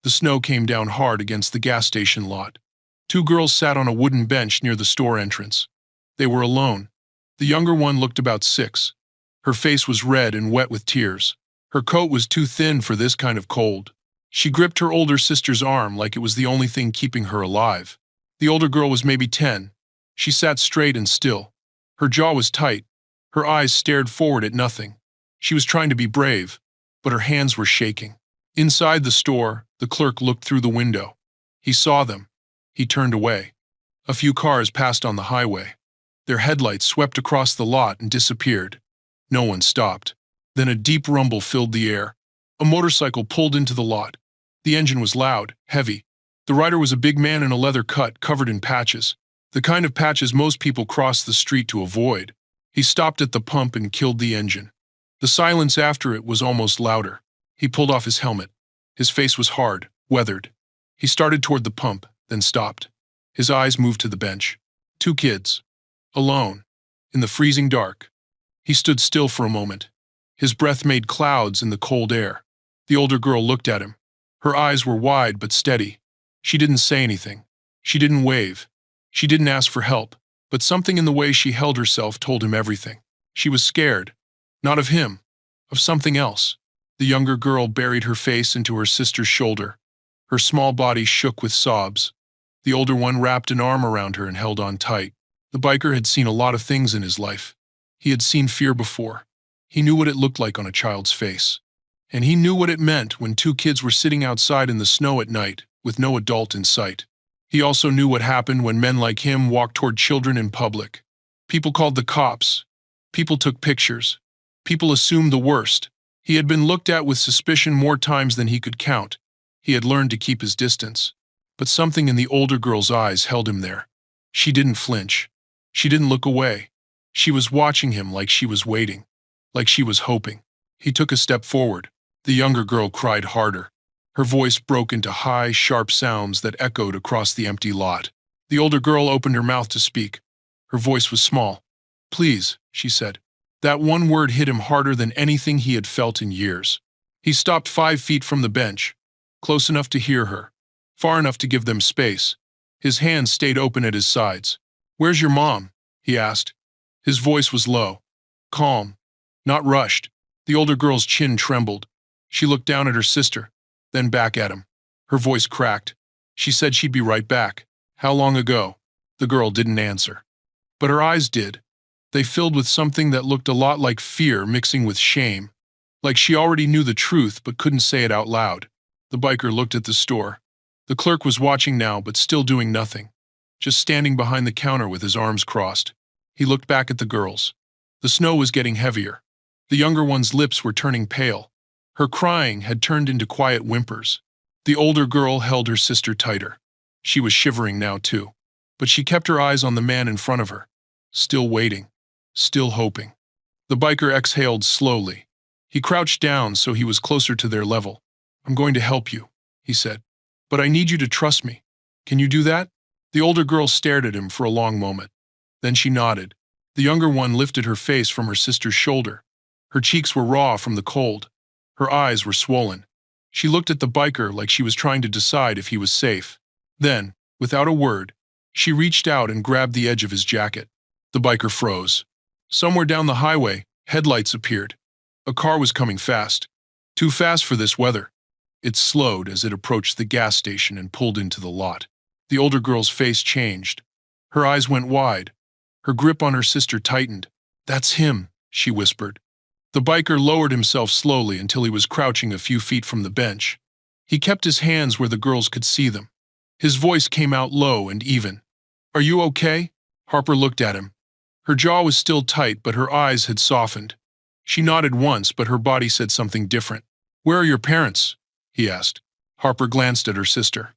The snow came down hard against the gas station lot. Two girls sat on a wooden bench near the store entrance. They were alone. The younger one looked about 6. Her face was red and wet with tears. Her coat was too thin for this kind of cold. She gripped her older sister's arm like it was the only thing keeping her alive. The older girl was maybe 10. She sat straight and still. Her jaw was tight. Her eyes stared forward at nothing. She was trying to be brave, but her hands were shaking. Inside the store, the clerk looked through the window. He saw them. He turned away. A few cars passed on the highway. Their headlights swept across the lot and disappeared. No one stopped. Then a deep rumble filled the air. A motorcycle pulled into the lot. The engine was loud, heavy. The rider was a big man in a leather cut covered in patches, the kind of patches most people cross the street to avoid. He stopped at the pump and killed the engine. The silence after it was almost louder. He pulled off his helmet. His face was hard, weathered. He started toward the pump, then stopped. His eyes moved to the bench. 2 kids. Alone. In the freezing dark. He stood still for a moment. His breath made clouds in the cold air. The older girl looked at him. Her eyes were wide but steady. She didn't say anything. She didn't wave. She didn't ask for help, but something in the way she held herself told him everything. She was scared. Not of him. Of something else. The younger girl buried her face into her sister's shoulder. Her small body shook with sobs. The older one wrapped an arm around her and held on tight. The biker had seen a lot of things in his life. He had seen fear before. He knew what it looked like on a child's face. And he knew what it meant when 2 kids were sitting outside in the snow at night, with no adult in sight. He also knew what happened when men like him walked toward children in public. People called the cops. People took pictures. People assumed the worst. He had been looked at with suspicion more times than he could count. He had learned to keep his distance. But something in the older girl's eyes held him there. She didn't flinch. She didn't look away. She was watching him like she was waiting. Like she was hoping. He took a step forward. The younger girl cried harder. Her voice broke into high, sharp sounds that echoed across the empty lot. The older girl opened her mouth to speak. Her voice was small. "Please," she said. That one word hit him harder than anything he had felt in years. He stopped 5 feet from the bench, close enough to hear her, far enough to give them space. His hands stayed open at his sides. "Where's your mom?" he asked. His voice was low, calm, not rushed. The older girl's chin trembled. She looked down at her sister, then back at him. Her voice cracked. She said she'd be right back. "How long ago?" The girl didn't answer. But her eyes did. They filled with something that looked a lot like fear mixing with shame. Like she already knew the truth but couldn't say it out loud. The biker looked at the store. The clerk was watching now but still doing nothing. Just standing behind the counter with his arms crossed. He looked back at the girls. The snow was getting heavier. The younger one's lips were turning pale. Her crying had turned into quiet whimpers. The older girl held her sister tighter. She was shivering now too. But she kept her eyes on the man in front of her. Still waiting. Still hoping. The biker exhaled slowly. He crouched down so he was closer to their level. "I'm going to help you," he said. "But I need you to trust me. Can you do that?" The older girl stared at him for a long moment. Then she nodded. The younger one lifted her face from her sister's shoulder. Her cheeks were raw from the cold. Her eyes were swollen. She looked at the biker like she was trying to decide if he was safe. Then, without a word, she reached out and grabbed the edge of his jacket. The biker froze. Somewhere down the highway, headlights appeared. A car was coming fast. Too fast for this weather. It slowed as it approached the gas station and pulled into the lot. The older girl's face changed. Her eyes went wide. Her grip on her sister tightened. "That's him," she whispered. The biker lowered himself slowly until he was crouching a few feet from the bench. He kept his hands where the girls could see them. His voice came out low and even. "Are you okay?" Harper looked at him. Her jaw was still tight, but her eyes had softened. She nodded once, but her body said something different. "Where are your parents?" he asked. Harper glanced at her sister.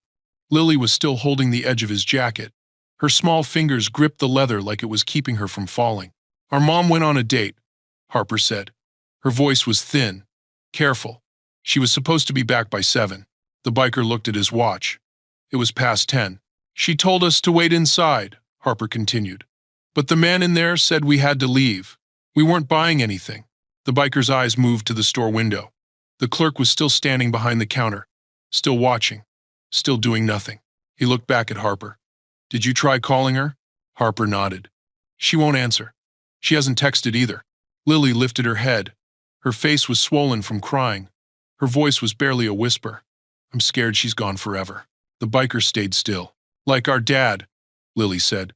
Lily was still holding the edge of his jacket. Her small fingers gripped the leather like it was keeping her from falling. "Our mom went on a date," Harper said. Her voice was thin, careful. She was supposed to be back by 7. The biker looked at his watch. It was past 10. "She told us to wait inside," Harper continued. "But the man in there said we had to leave. We weren't buying anything." The biker's eyes moved to the store window. The clerk was still standing behind the counter. still watching, still doing nothing. He looked back at Harper. Did you try calling her? Harper nodded. She won't answer. She hasn't texted either. Lily lifted her head. Her face was swollen from crying. Her voice was barely a whisper. I'm scared she's gone forever. The biker stayed still. Like our dad, Lily said.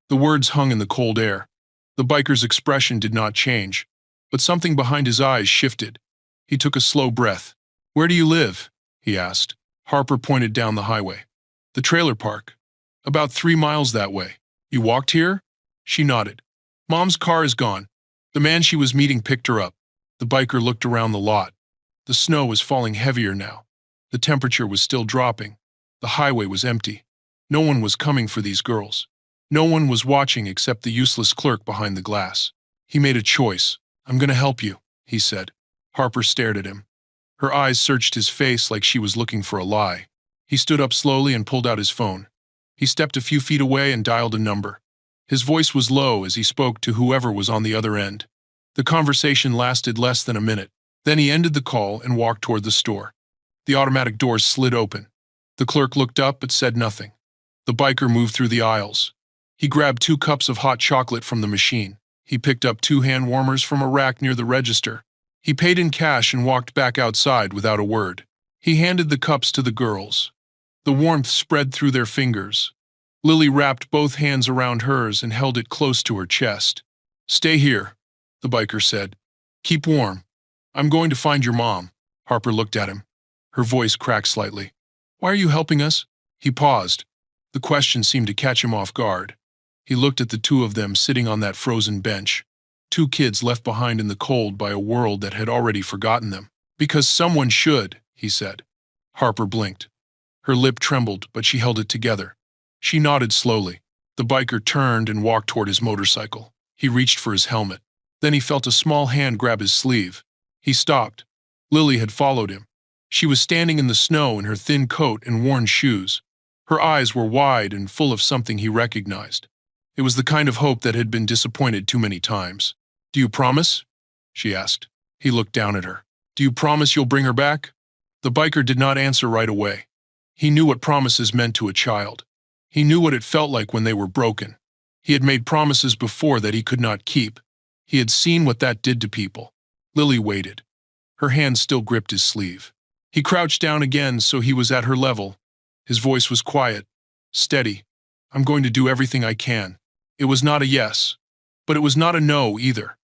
The words hung in the cold air. The biker's expression did not change, but something behind his eyes shifted. He took a slow breath. Where do you live? He asked. Harper pointed down the highway. The trailer park. About 3 miles that way. You walked here? She nodded. Mom's car is gone. The man she was meeting picked her up. The biker looked around the lot. The snow was falling heavier now. The temperature was still dropping. The highway was empty. No one was coming for these girls. No one was watching except the useless clerk behind the glass. He made a choice. I'm going to help you, he said. Harper stared at him. Her eyes searched his face like she was looking for a lie. He stood up slowly and pulled out his phone. He stepped a few feet away and dialed a number. His voice was low as he spoke to whoever was on the other end. The conversation lasted less than a minute. Then he ended the call and walked toward the store. The automatic doors slid open. The clerk looked up but said nothing. The biker moved through the aisles. He grabbed 2 cups of hot chocolate from the machine. He picked up 2 hand warmers from a rack near the register. He paid in cash and walked back outside without a word. He handed the cups to the girls. The warmth spread through their fingers. Lily wrapped both hands around hers and held it close to her chest. Stay here, the biker said. Keep warm. I'm going to find your mom. Harper looked at him. Her voice cracked slightly. Why are you helping us? He paused. The question seemed to catch him off guard. He looked at the 2 of them sitting on that frozen bench. 2 kids left behind in the cold by a world that had already forgotten them. Because someone should, he said. Harper blinked. Her lip trembled, but she held it together. She nodded slowly. The biker turned and walked toward his motorcycle. He reached for his helmet. Then he felt a small hand grab his sleeve. He stopped. Lily had followed him. She was standing in the snow in her thin coat and worn shoes. Her eyes were wide and full of something he recognized. It was the kind of hope that had been disappointed too many times. Do you promise? She asked. He looked down at her. Do you promise you'll bring her back? The biker did not answer right away. He knew what promises meant to a child. He knew what it felt like when they were broken. He had made promises before that he could not keep. He had seen what that did to people. Lily waited. Her hand still gripped his sleeve. He crouched down again so he was at her level. His voice was quiet, steady. I'm going to do everything I can. It was not a yes, but it was not a no either.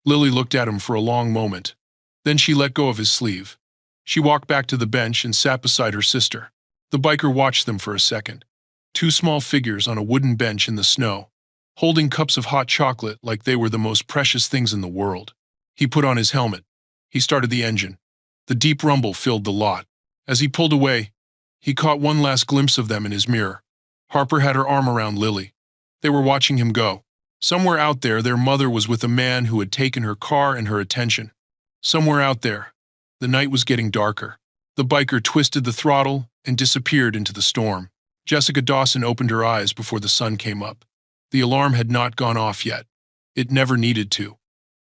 Lily looked at him for a long moment. Then she let go of his sleeve. She walked back to the bench and sat beside her sister. The biker watched them for a second. 2 small figures on a wooden bench in the snow, holding cups of hot chocolate like they were the most precious things in the world. He put on his helmet. He started the engine. The deep rumble filled the lot. As he pulled away, he caught one last glimpse of them in his mirror. Harper had her arm around Lily. They were watching him go. Somewhere out there, their mother was with a man who had taken her car and her attention. Somewhere out there, the night was getting darker. The biker twisted the throttle and disappeared into the storm. Jessica Dawson opened her eyes before the sun came up. The alarm had not gone off yet. It never needed to.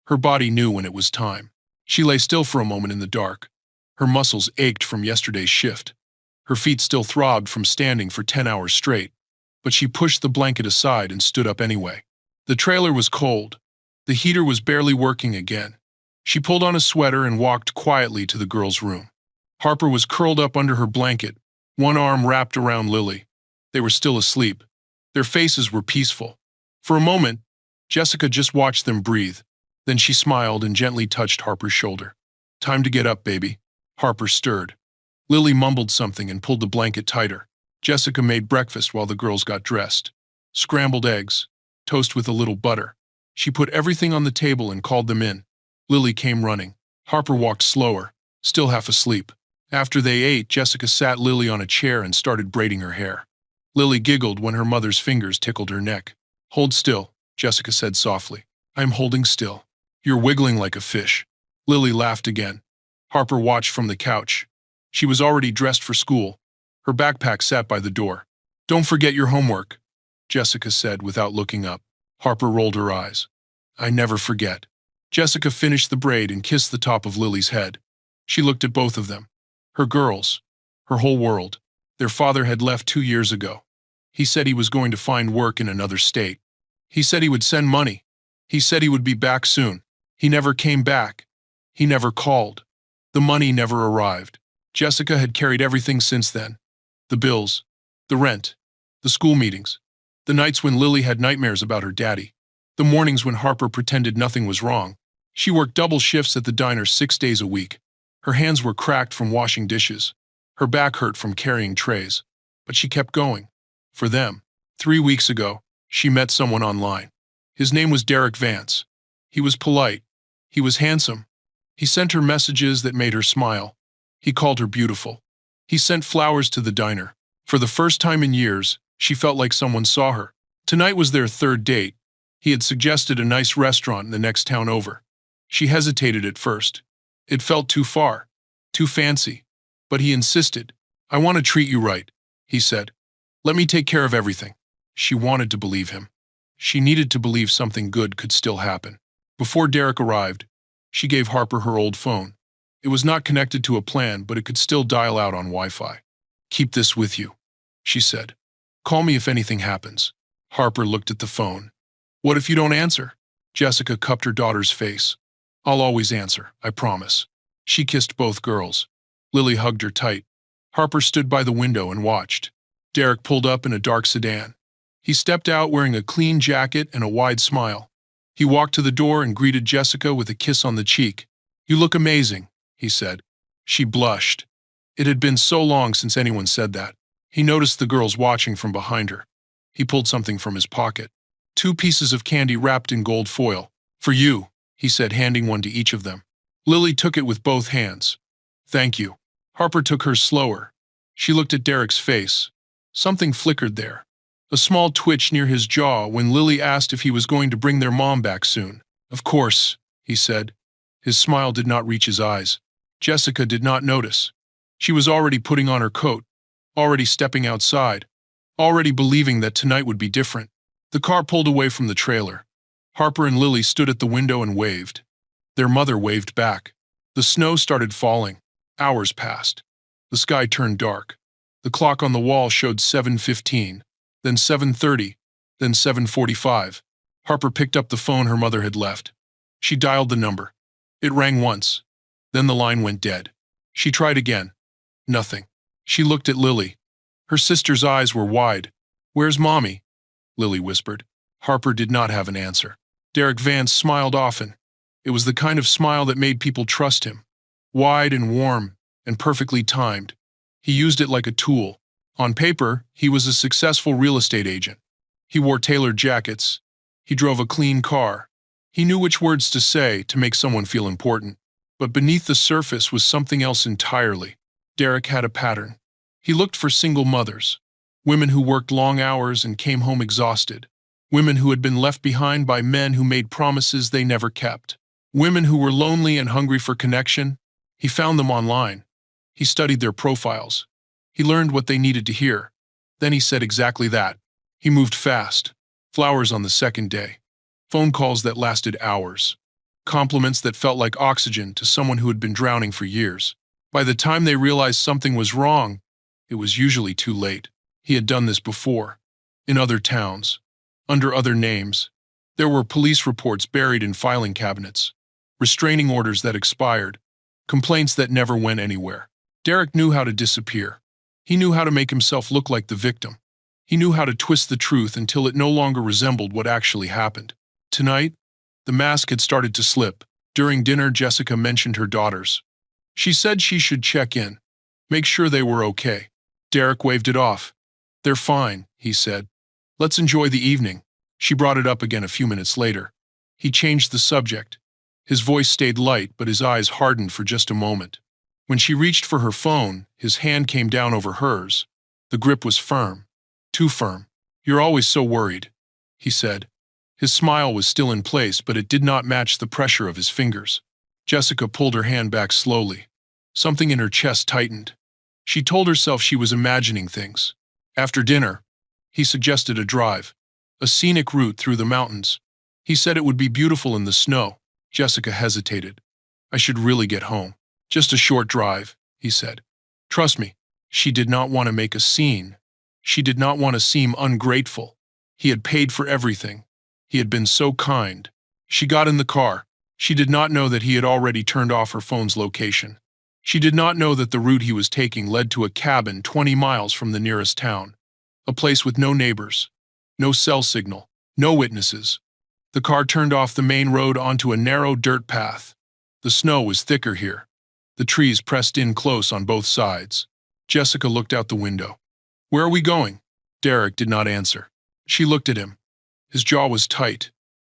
Her body knew when it was time. She lay still for a moment in the dark. Her muscles ached from yesterday's shift. Her feet still throbbed from standing for 10 hours straight. But she pushed the blanket aside and stood up anyway. The trailer was cold. The heater was barely working again. She pulled on a sweater and walked quietly to the girls' room. Harper was curled up under her blanket, one arm wrapped around Lily. They were still asleep. Their faces were peaceful. For a moment, Jessica just watched them breathe. Then she smiled and gently touched Harper's shoulder. Time to get up, baby. Harper stirred. Lily mumbled something and pulled the blanket tighter. Jessica made breakfast while the girls got dressed. Scrambled eggs, toast with a little butter. She put everything on the table and called them in. Lily came running. Harper walked slower, still half asleep. After they ate, Jessica sat Lily on a chair and started braiding her hair. Lily giggled when her mother's fingers tickled her neck. Hold still, Jessica said softly. I'm holding still. You're wiggling like a fish. Lily laughed again. Harper watched from the couch. She was already dressed for school. Her backpack sat by the door. Don't forget your homework, Jessica said without looking up. Harper rolled her eyes. I never forget. Jessica finished the braid and kissed the top of Lily's head. She looked at both of them. Her girls. Her whole world. Their father had left 2 years ago. He said he was going to find work in another state. He said he would send money. He said he would be back soon. He never came back. He never called. The money never arrived. Jessica had carried everything since then. The bills, the rent, the school meetings, the nights when Lily had nightmares about her daddy, the mornings when Harper pretended nothing was wrong. She worked double shifts at the diner 6 days a week. Her hands were cracked from washing dishes. Her back hurt from carrying trays. But she kept going. For them. 3 weeks ago, she met someone online. His name was Derek Vance. He was polite. He was handsome. He sent her messages that made her smile. He called her beautiful. He sent flowers to the diner. For the first time in years, she felt like someone saw her. Tonight was their third date. He had suggested a nice restaurant in the next town over. She hesitated at first. It felt too far, too fancy. But he insisted. "I want to treat you right," he said. "Let me take care of everything." She wanted to believe him. She needed to believe something good could still happen. Before Derek arrived, she gave Harper her old phone. It was not connected to a plan, but it could still dial out on Wi-Fi. "Keep this with you," she said. "Call me if anything happens." Harper looked at the phone. "What if you don't answer?" Jessica cupped her daughter's face. "I'll always answer, I promise." She kissed both girls. Lily hugged her tight. Harper stood by the window and watched. Derek pulled up in a dark sedan. He stepped out wearing a clean jacket and a wide smile. He walked to the door and greeted Jessica with a kiss on the cheek. "You look amazing," he said. She blushed. It had been so long since anyone said that. He noticed the girls watching from behind her. He pulled something from his pocket. 2 pieces of candy wrapped in gold foil. "For you," he said, handing one to each of them. Lily took it with both hands. "Thank you." Harper took hers slower. She looked at Derek's face. Something flickered there. A small twitch near his jaw when Lily asked if he was going to bring their mom back soon. "Of course," he said. His smile did not reach his eyes. Jessica did not notice. She was already putting on her coat, already stepping outside, already believing that tonight would be different. The car pulled away from the trailer. Harper and Lily stood at the window and waved. Their mother waved back. The snow started falling. Hours passed. The sky turned dark. The clock on the wall showed 7:15, then 7:30, then 7:45. Harper picked up the phone her mother had left. She dialed the number. It rang once. Then the line went dead. She tried again. Nothing. She looked at Lily. Her sister's eyes were wide. "Where's Mommy?" Lily whispered. Harper did not have an answer. Derek Vance smiled often. It was the kind of smile that made people trust him. Wide and warm and perfectly timed. He used it like a tool. On paper, he was a successful real estate agent. He wore tailored jackets. He drove a clean car. He knew which words to say to make someone feel important. But beneath the surface was something else entirely. Derek had a pattern. He looked for single mothers. Women who worked long hours and came home exhausted. Women who had been left behind by men who made promises they never kept. Women who were lonely and hungry for connection. He found them online. He studied their profiles. He learned what they needed to hear. Then he said exactly that. He moved fast. Flowers on the second day. Phone calls that lasted hours. Compliments that felt like oxygen to someone who had been drowning for years. By the time they realized something was wrong, it was usually too late. He had done this before. In other towns. Under other names. There were police reports buried in filing cabinets. Restraining orders that expired. Complaints that never went anywhere. Derek knew how to disappear. He knew how to make himself look like the victim. He knew how to twist the truth until it no longer resembled what actually happened. Tonight, the mask had started to slip. During dinner, Jessica mentioned her daughters. She said she should check in, make sure they were okay. Derek waved it off. "They're fine," he said. "Let's enjoy the evening." She brought it up again a few minutes later. He changed the subject. His voice stayed light, but his eyes hardened for just a moment. When she reached for her phone, his hand came down over hers. The grip was firm. Too firm. "You're always so worried," he said. His smile was still in place, but it did not match the pressure of his fingers. Jessica pulled her hand back slowly. Something in her chest tightened. She told herself she was imagining things. After dinner, he suggested a drive, a scenic route through the mountains. He said it would be beautiful in the snow. Jessica hesitated. "I should really get home." "Just a short drive," he said. "Trust me, She did not want to make a scene. She did not want to seem ungrateful. He had paid for everything. He had been so kind. She got in the car. She did not know that he had already turned off her phone's location. She did not know that the route he was taking led to a cabin 20 miles from the nearest town. A place with no neighbors, no cell signal, no witnesses. The car turned off the main road onto a narrow dirt path. The snow was thicker here. The trees pressed in close on both sides. Jessica looked out the window. "Where are we going?" Derek did not answer. She looked at him. His jaw was tight.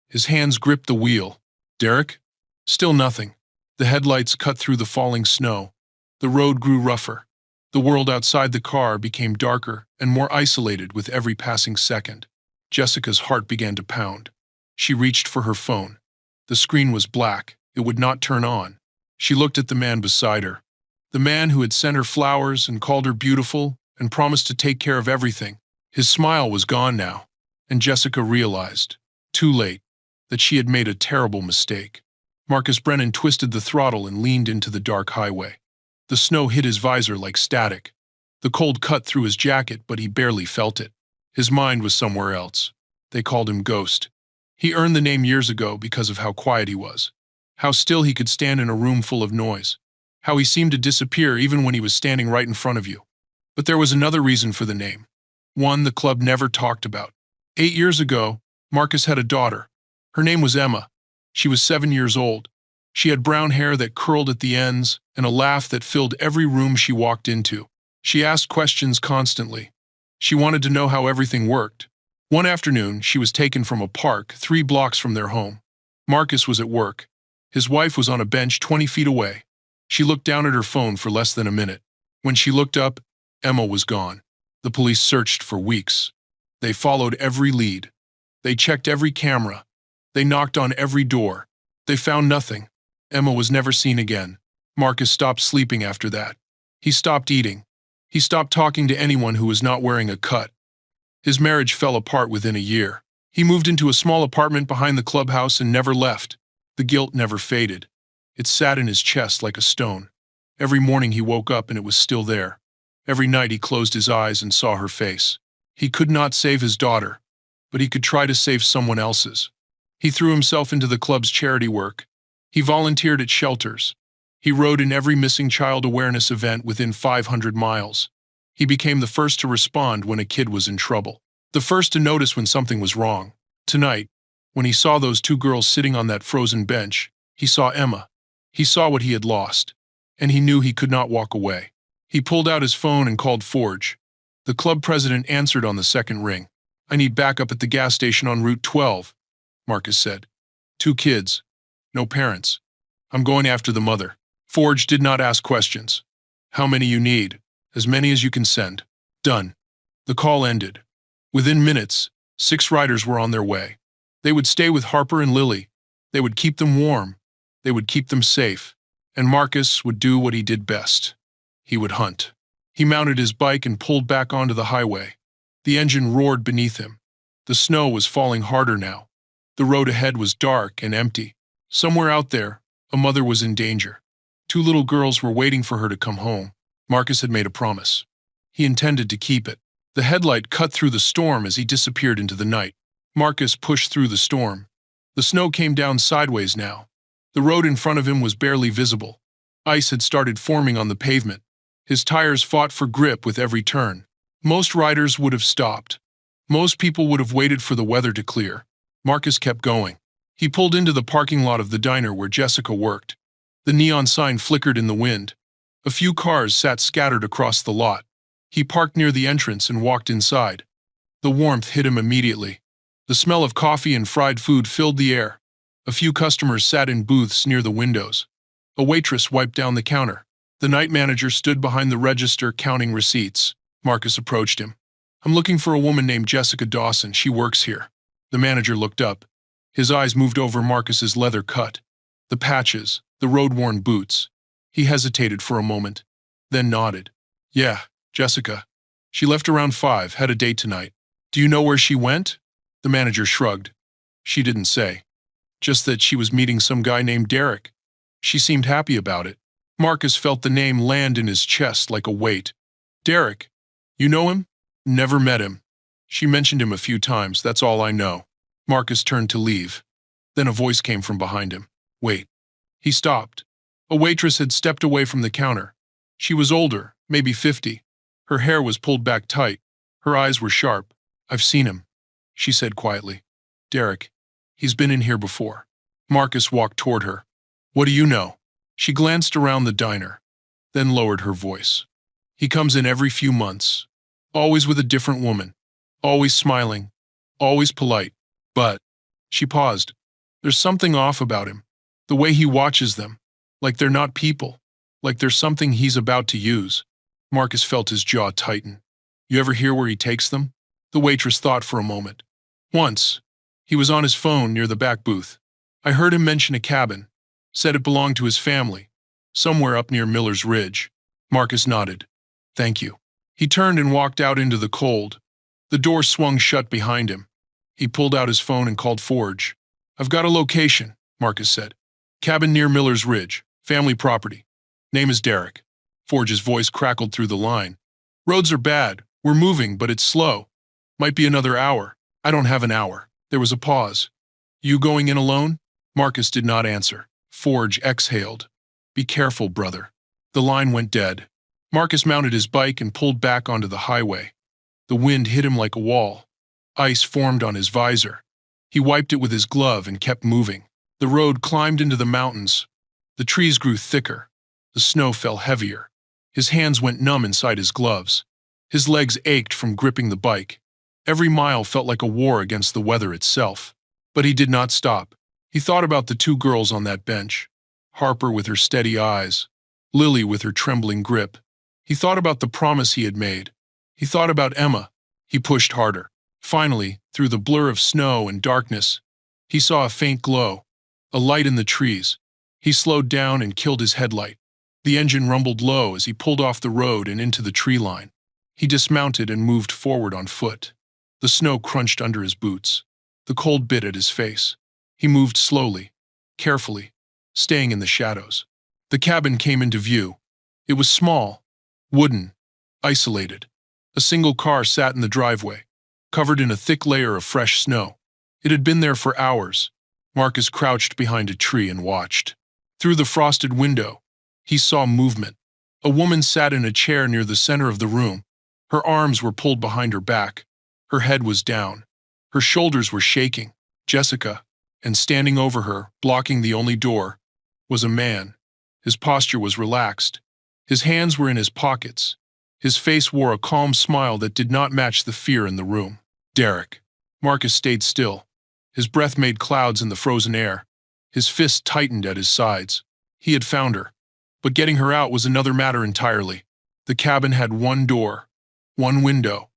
His hands gripped the wheel. "Derek?" Still nothing. The headlights cut through the falling snow. The road grew rougher. The world outside the car became darker and more isolated with every passing second. Jessica's heart began to pound. She reached for her phone. The screen was black. It would not turn on. She looked at the man beside her. The man who had sent her flowers and called her beautiful and promised to take care of everything. His smile was gone now, and Jessica realized, too late, that she had made a terrible mistake. Marcus Brennan twisted the throttle and leaned into the dark highway. The snow hit his visor like static. The cold cut through his jacket, but he barely felt it. His mind was somewhere else. They called him Ghost. He earned the name years ago because of how quiet he was. How still he could stand in a room full of noise. How he seemed to disappear even when he was standing right in front of you. But there was another reason for the name. One the club never talked about. 8 years ago, Marcus had a daughter. Her name was Emma. She was 7 years old. She had brown hair that curled at the ends and a laugh that filled every room she walked into. She asked questions constantly. She wanted to know how everything worked. One afternoon, she was taken from a park 3 blocks from their home. Marcus was at work. His wife was on a bench 20 feet away. She looked down at her phone for less than a minute. When she looked up, Emma was gone. The police searched for weeks. They followed every lead. They checked every camera. They knocked on every door. They found nothing. Emma was never seen again. Marcus stopped sleeping after that. He stopped eating. He stopped talking to anyone who was not wearing a cut. His marriage fell apart within a year. He moved into a small apartment behind the clubhouse and never left. The guilt never faded. It sat in his chest like a stone. Every morning he woke up and it was still there. Every night he closed his eyes and saw her face. He could not save his daughter, but he could try to save someone else's. He threw himself into the club's charity work. He volunteered at shelters. He rode in every missing child awareness event within 500 miles. He became the first to respond when a kid was in trouble. The first to notice when something was wrong. Tonight, when he saw those 2 girls sitting on that frozen bench, he saw Emma. He saw what he had lost, and he knew he could not walk away. He pulled out his phone and called Forge. The club president answered on the second ring. "I need backup at the gas station on Route 12, Marcus said. 2 kids. No parents. I'm going after the mother." Forge did not ask questions. "How many you need?" "As many as you can send." "Done." The call ended. Within minutes, 6 riders were on their way. They would stay with Harper and Lily. They would keep them warm. They would keep them safe. And Marcus would do what he did best. He would hunt. He mounted his bike and pulled back onto the highway. The engine roared beneath him. The snow was falling harder now. The road ahead was dark and empty. Somewhere out there, a mother was in danger. 2 little girls were waiting for her to come home. Marcus had made a promise. He intended to keep it. The headlight cut through the storm as he disappeared into the night. Marcus pushed through the storm. The snow came down sideways now. The road in front of him was barely visible. Ice had started forming on the pavement. His tires fought for grip with every turn. Most riders would have stopped. Most people would have waited for the weather to clear. Marcus kept going. He pulled into the parking lot of the diner where Jessica worked. The neon sign flickered in the wind. A few cars sat scattered across the lot. He parked near the entrance and walked inside. The warmth hit him immediately. The smell of coffee and fried food filled the air. A few customers sat in booths near the windows. A waitress wiped down the counter. The night manager stood behind the register counting receipts. Marcus approached him. "I'm looking for a woman named Jessica Dawson. She works here." The manager looked up. His eyes moved over Marcus's leather cut, the patches, the road-worn boots. He hesitated for a moment, then nodded. "Yeah, Jessica. She left around 5, had a date tonight. Do you know where she went?" The manager shrugged. "She didn't say. Just that she was meeting some guy named Derek. She seemed happy about it." Marcus felt the name land in his chest like a weight. Derek. You know him? Never met him. She mentioned him a few times, that's all I know. Marcus turned to leave. Then a voice came from behind him. Wait. He stopped. A waitress had stepped away from the counter. She was older, maybe 50. Her hair was pulled back tight. Her eyes were sharp. I've seen him, she said quietly. Derek. He's been in here before. Marcus walked toward her. What do you know? She glanced around the diner, then lowered her voice. He comes in every few months. Always with a different woman. Always smiling. Always polite. But, she paused. There's something off about him. The way he watches them. Like they're not people. Like there's something he's about to use. Marcus felt his jaw tighten. You ever hear where he takes them? The waitress thought for a moment. Once. He was on his phone near the back booth. I heard him mention a cabin. Said it belonged to his family. Somewhere up near Miller's Ridge. Marcus nodded. Thank you. He turned and walked out into the cold. The door swung shut behind him. He pulled out his phone and called Forge. I've got a location, Marcus said. Cabin near Miller's Ridge. Family property. Name is Derek. Forge's voice crackled through the line. Roads are bad. We're moving, but it's slow. Might be another hour. I don't have an hour. There was a pause. You going in alone? Marcus did not answer. Forge exhaled. Be careful, brother. The line went dead. Marcus mounted his bike and pulled back onto the highway. The wind hit him like a wall. Ice formed on his visor. He wiped it with his glove and kept moving. The road climbed into the mountains. The trees grew thicker. The snow fell heavier. His hands went numb inside his gloves. His legs ached from gripping the bike. Every mile felt like a war against the weather itself. But he did not stop. He thought about the two girls on that bench. Harper with her steady eyes. Lily with her trembling grip. He thought about the promise he had made. He thought about Emma. He pushed harder. Finally, through the blur of snow and darkness, he saw a faint glow. A light in the trees. He slowed down and killed his headlight. The engine rumbled low as he pulled off the road and into the tree line. He dismounted and moved forward on foot. The snow crunched under his boots. The cold bit at his face. He moved slowly, carefully, staying in the shadows. The cabin came into view. It was small, wooden, isolated. A single car sat in the driveway, covered in a thick layer of fresh snow. It had been there for hours. Marcus crouched behind a tree and watched. Through the frosted window, he saw movement. A woman sat in a chair near the center of the room. Her arms were pulled behind her back. Her head was down. Her shoulders were shaking. Jessica, and standing over her, blocking the only door, was a man. His posture was relaxed. His hands were in his pockets. His face wore a calm smile that did not match the fear in the room. Derek. Marcus stayed still. His breath made clouds in the frozen air. His fists tightened at his sides. He had found her. But getting her out was another matter entirely. The cabin had one door, one window,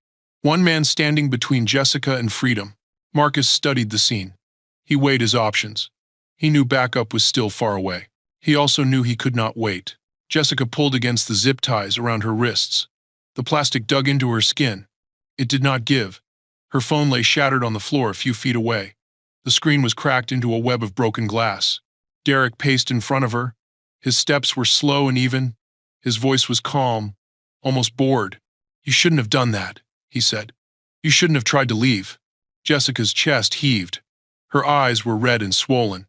one man standing between Jessica and freedom. Marcus studied the scene. He weighed his options. He knew backup was still far away. He also knew he could not wait. Jessica pulled against the zip ties around her wrists. The plastic dug into her skin. It did not give. Her phone lay shattered on the floor a few feet away. The screen was cracked into a web of broken glass. Derek paced in front of her. His steps were slow and even. His voice was calm, almost bored. You shouldn't have done that, he said. You shouldn't have tried to leave. Jessica's chest heaved. Her eyes were red and swollen.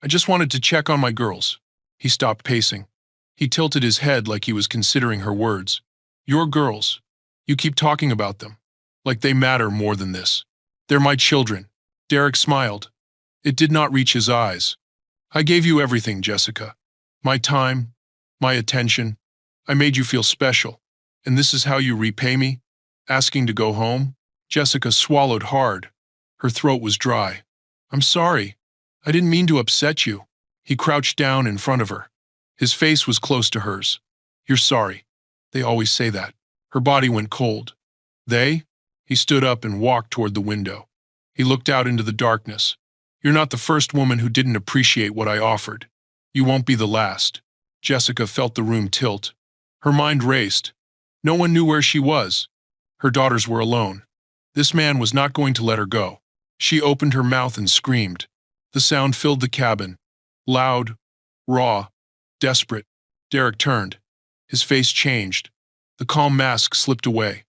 I just wanted to check on my girls. He stopped pacing. He tilted his head like he was considering her words. Your girls. You keep talking about them. Like they matter more than this. They're my children. Derek smiled. It did not reach his eyes. I gave you everything, Jessica. My time, my attention. I made you feel special. And this is how you repay me? Asking to go home? Jessica swallowed hard. Her throat was dry. I'm sorry. I didn't mean to upset you. He crouched down in front of her. His face was close to hers. You're sorry. They always say that. Her body went cold. They? He stood up and walked toward the window. He looked out into the darkness. You're not the first woman who didn't appreciate what I offered. You won't be the last. Jessica felt the room tilt. Her mind raced. No one knew where she was. Her daughters were alone. This man was not going to let her go. She opened her mouth and screamed. The sound filled the cabin. Loud, raw, desperate. Derek turned. His face changed. The calm mask slipped away.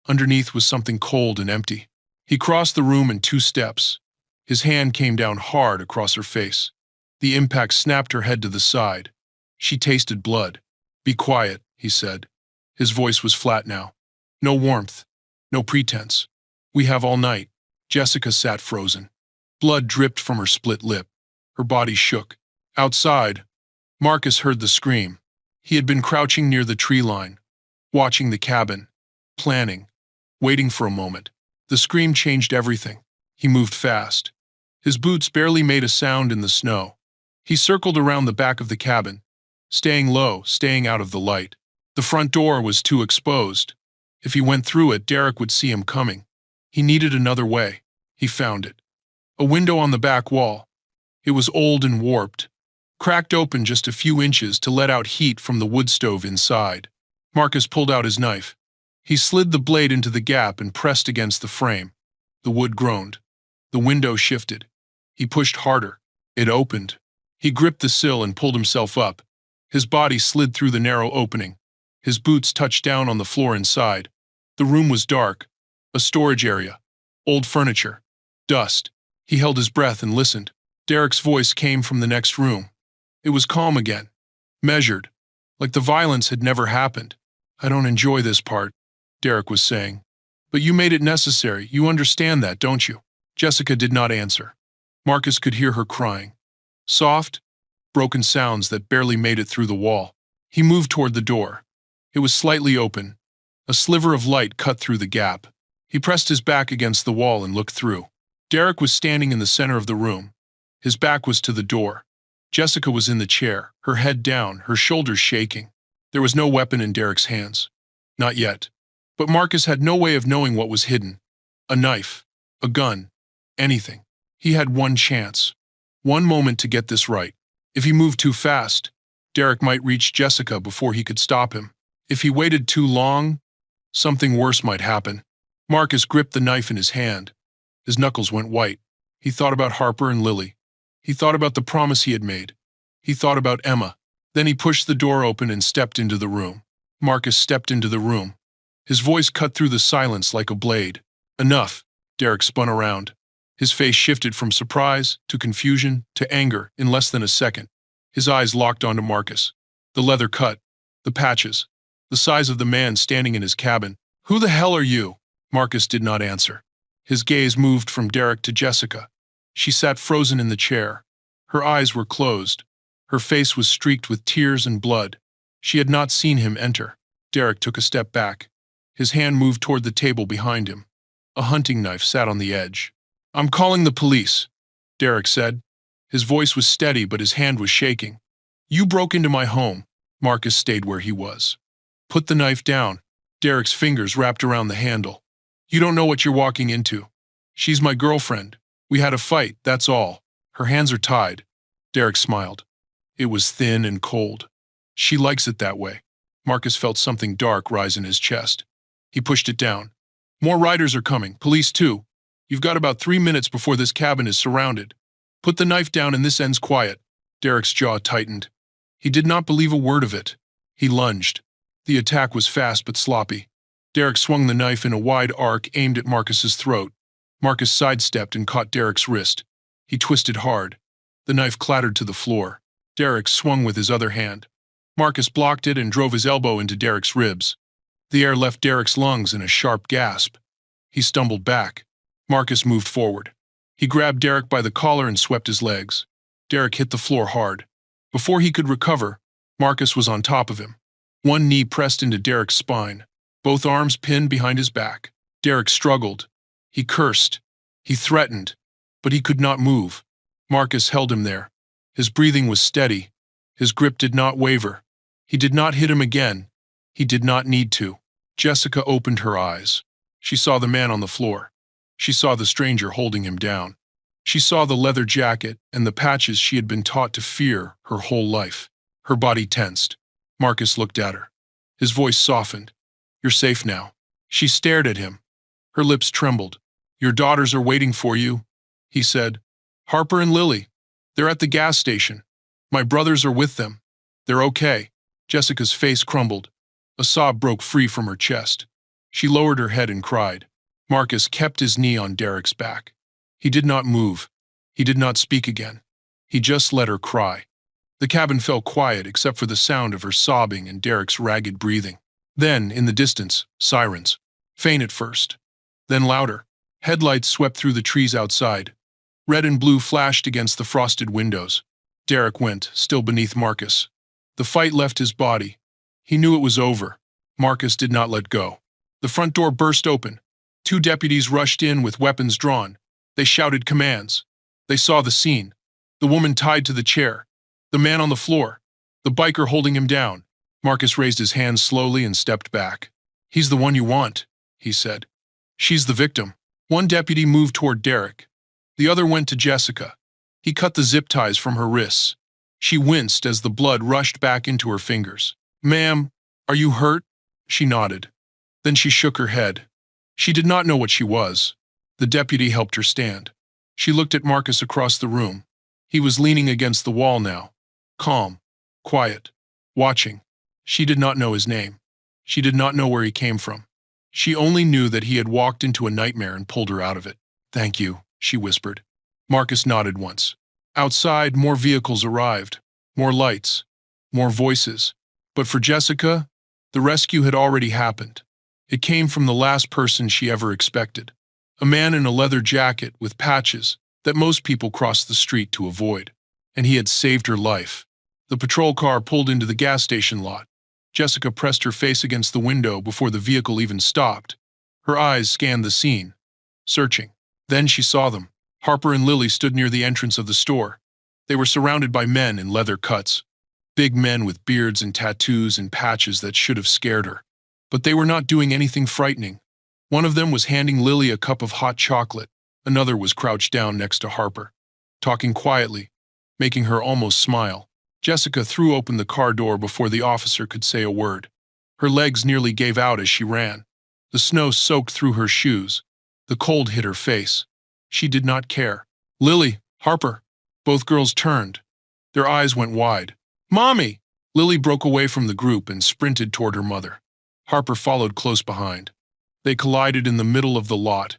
Underneath was something cold and empty. He crossed the room in 2 steps. His hand came down hard across her face. The impact snapped her head to the side. She tasted blood. "Be quiet," he said. His voice was flat now. "No warmth. No pretense. We have all night." Jessica sat frozen. Blood dripped from her split lip. Her body shook. Outside, Marcus heard the scream. He had been crouching near the tree line, watching the cabin, planning, waiting for a moment. The scream changed everything. He moved fast. His boots barely made a sound in the snow. He circled around the back of the cabin, staying low, staying out of the light. The front door was too exposed. If he went through it, Derek would see him coming. He needed another way. He found it. A window on the back wall. It was old and warped, cracked open just a few inches to let out heat from the wood stove inside. Marcus pulled out his knife. He slid the blade into the gap and pressed against the frame. The wood groaned. The window shifted. He pushed harder. It opened. He gripped the sill and pulled himself up. His body slid through the narrow opening. His boots touched down on the floor inside. The room was dark. A storage area. Old furniture. Dust. He held his breath and listened. Derek's voice came from the next room. It was calm again. Measured. Like the violence had never happened. "I don't enjoy this part," Derek was saying. "But you made it necessary. You understand that, don't you?" Jessica did not answer. Marcus could hear her crying. Soft, broken sounds that barely made it through the wall. He moved toward the door. It was slightly open. A sliver of light cut through the gap. He pressed his back against the wall and looked through. Derek was standing in the center of the room. His back was to the door. Jessica was in the chair, her head down, her shoulders shaking. There was no weapon in Derek's hands. Not yet. But Marcus had no way of knowing what was hidden. A knife. A gun. Anything. He had one chance. One moment to get this right. If he moved too fast, Derek might reach Jessica before he could stop him. If he waited too long, something worse might happen. Marcus gripped the knife in his hand. His knuckles went white. He thought about Harper and Lily. He thought about the promise he had made. He thought about Emma. Then he pushed the door open and stepped into the room. Marcus stepped into the room. His voice cut through the silence like a blade. "Enough." Derek spun around. His face shifted from surprise to confusion to anger in less than a second. His eyes locked onto Marcus. The leather cut, the patches, the size of the man standing in his cabin. "Who the hell are you?" Marcus did not answer. His gaze moved from Derek to Jessica. She sat frozen in the chair. Her eyes were closed. Her face was streaked with tears and blood. She had not seen him enter. Derek took a step back. His hand moved toward the table behind him. A hunting knife sat on the edge. "I'm calling the police," Derek said. His voice was steady, but his hand was shaking. "You broke into my home." Marcus stayed where he was. "Put the knife down." Derek's fingers wrapped around the handle. "You don't know what you're walking into. She's my girlfriend. We had a fight, that's all. Her hands are tied." Derek smiled. It was thin and cold. "She likes it that way." Marcus felt something dark rise in his chest. He pushed it down. "More riders are coming, police too. You've got about 3 minutes before this cabin is surrounded. Put the knife down and this ends quiet." Derek's jaw tightened. He did not believe a word of it. He lunged. The attack was fast but sloppy. Derek swung the knife in a wide arc aimed at Marcus's throat. Marcus sidestepped and caught Derek's wrist. He twisted hard. The knife clattered to the floor. Derek swung with his other hand. Marcus blocked it and drove his elbow into Derek's ribs. The air left Derek's lungs in a sharp gasp. He stumbled back. Marcus moved forward. He grabbed Derek by the collar and swept his legs. Derek hit the floor hard. Before he could recover, Marcus was on top of him. One knee pressed into Derek's spine, both arms pinned behind his back. Derek struggled. He cursed. He threatened. But he could not move. Marcus held him there. His breathing was steady. His grip did not waver. He did not hit him again. He did not need to. Jessica opened her eyes. She saw the man on the floor. She saw the stranger holding him down. She saw the leather jacket and the patches she had been taught to fear her whole life. Her body tensed. Marcus looked at her. His voice softened. "You're safe now." She stared at him. Her lips trembled. "Your daughters are waiting for you," he said. "Harper and Lily. They're at the gas station. My brothers are with them. They're okay." Jessica's face crumbled. A sob broke free from her chest. She lowered her head and cried. Marcus kept his knee on Derek's back. He did not move. He did not speak again. He just let her cry. The cabin fell quiet except for the sound of her sobbing and Derek's ragged breathing. Then, in the distance, sirens. Faint at first. Then louder. Headlights swept through the trees outside. Red and blue flashed against the frosted windows. Derek went, still beneath Marcus. The fight left his body. He knew it was over. Marcus did not let go. The front door burst open. 2 deputies rushed in with weapons drawn. They shouted commands. They saw the scene. The woman tied to the chair. The man on the floor. The biker holding him down. Marcus raised his hands slowly and stepped back. He's the one you want, he said. She's the victim. One deputy moved toward Derek. The other went to Jessica. He cut the zip ties from her wrists. She winced as the blood rushed back into her fingers. Ma'am, are you hurt? She nodded. Then she shook her head. She did not know what she was. The deputy helped her stand. She looked at Marcus across the room. He was leaning against the wall now. Calm. Quiet. Watching. She did not know his name. She did not know where he came from. She only knew that he had walked into a nightmare and pulled her out of it. Thank you, she whispered. Marcus nodded once. Outside, more vehicles arrived. More lights. More voices. But for Jessica, the rescue had already happened. It came from the last person she ever expected. A man in a leather jacket with patches that most people crossed the street to avoid. And he had saved her life. The patrol car pulled into the gas station lot. Jessica pressed her face against the window before the vehicle even stopped. Her eyes scanned the scene, searching. Then she saw them. Harper and Lily stood near the entrance of the store. They were surrounded by men in leather cuts. Big men with beards and tattoos and patches that should have scared her. But they were not doing anything frightening. One of them was handing Lily a cup of hot chocolate. Another was crouched down next to Harper, talking quietly, making her almost smile. Jessica threw open the car door before the officer could say a word. Her legs nearly gave out as she ran. The snow soaked through her shoes. The cold hit her face. She did not care. Lily, Harper. Both girls turned. Their eyes went wide. Mommy! Lily broke away from the group and sprinted toward her mother. Harper followed close behind. They collided in the middle of the lot.